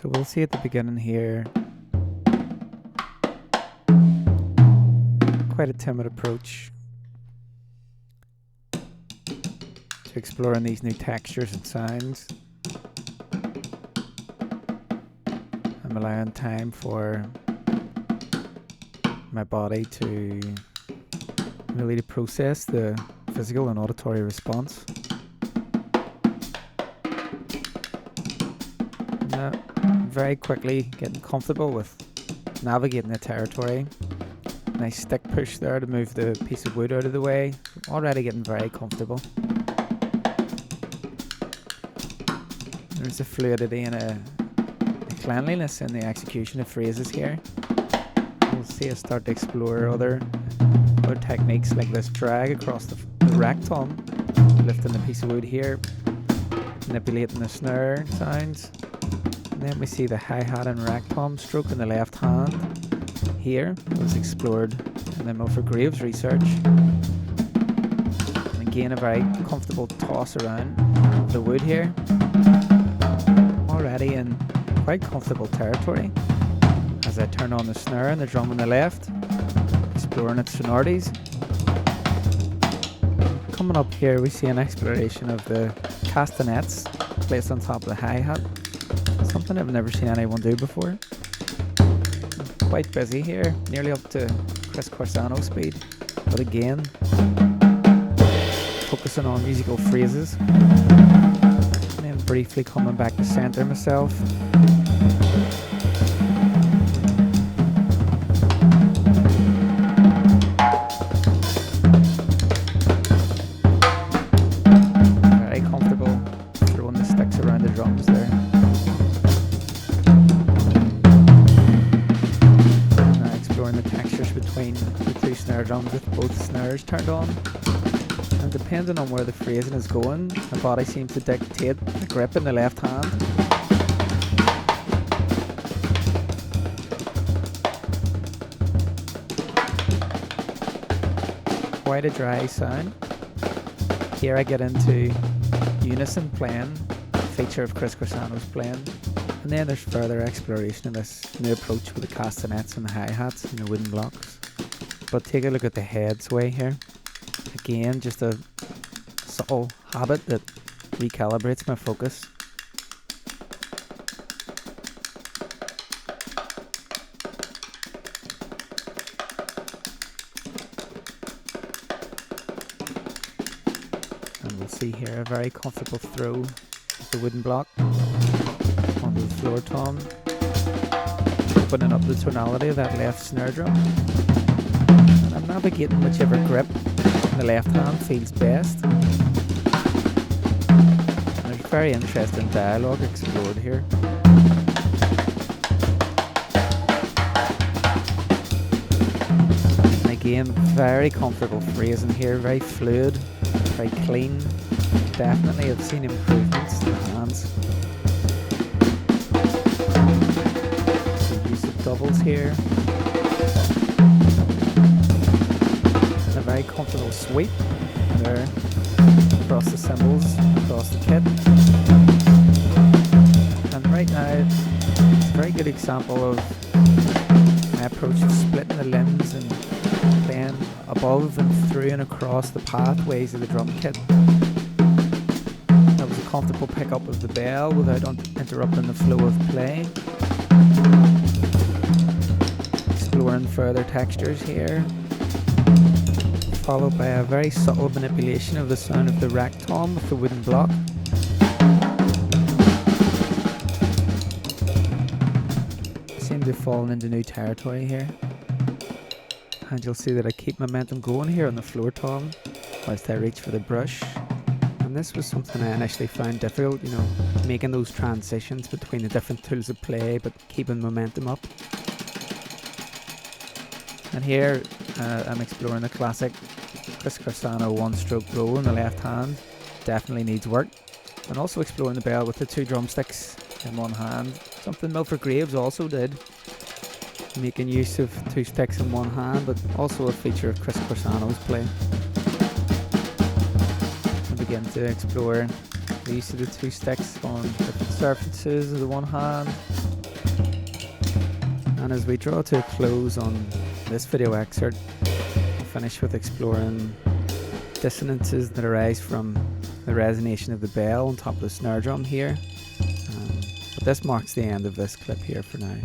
So we'll see at the beginning here, quite a timid approach to exploring these new textures and sounds. I'm allowing time for my body to really process the physical and auditory response. And, very quickly getting comfortable with navigating the territory. Nice stick push there to move the piece of wood out of the way. Already getting very comfortable. There's a fluidity and a cleanliness in the execution of phrases here. We'll see us start to explore other techniques like this drag across the rack tom, lifting the piece of wood here, manipulating the snare sounds. And then we see the hi-hat and rack tom stroke in the left hand. Here was explored in the Milford Graves research. And again, a very comfortable toss around the wood here. Already in quite comfortable territory. As I turn on the snare and the drum on the left, exploring its sonorities. Coming up here, we see an exploration of the castanets placed on top of the hi-hat. Something I've never seen anyone do before. Quite busy here, nearly up to Chris Corsano speed, but again, focusing on musical phrases, and then briefly coming back to center myself. Very comfortable throwing the sticks around the drums there. The textures between the two snare drums with both snares turned on, and depending on where the phrasing is going, the body seems to dictate the grip in the left hand. Quite a dry sound. Here I get into unison playing, a feature of Chris Corsano's playing. And then there's further exploration of this new approach with the castanets and the hi-hats and the wooden blocks. But take a look at the head sway here. Again, just a subtle habit that recalibrates my focus. And we'll see here a very comfortable throw with the wooden block. The floor tom, opening up the tonality of that left snare drum. And I'm navigating whichever grip in the left hand feels best. And there's very interesting dialogue explored here. And again, very comfortable phrasing here, very fluid, very clean. Definitely I've seen improvements in the hands. Doubles here, and a very comfortable sweep there across the cymbals, across the kit. And right now it's a very good example of my approach of splitting the limbs and playing above and through and across the pathways of the drum kit. That was a comfortable pickup of the bell without interrupting the flow of play. Exploring further textures here, followed by a very subtle manipulation of the sound of the rack tom with the wooden block. I seem to have fallen into new territory here, and you'll see that I keep momentum going here on the floor tom whilst I reach for the brush. And this was something I initially found difficult, making those transitions between the different tools of play but keeping momentum up. And here I'm exploring the classic Chris Corsano one-stroke roll in the left hand. Definitely needs work. And also exploring the bell with the two drumsticks in one hand. Something Milford Graves also did. Making use of two sticks in one hand, but also a feature of Chris Corsano's play. And begin to explore The use of the two sticks on different surfaces of the one hand. And as we draw to a close on this video excerpt, we'll finish with exploring dissonances that arise from the resonation of the bell on top of the snare drum here. But this marks the end of this clip here for now.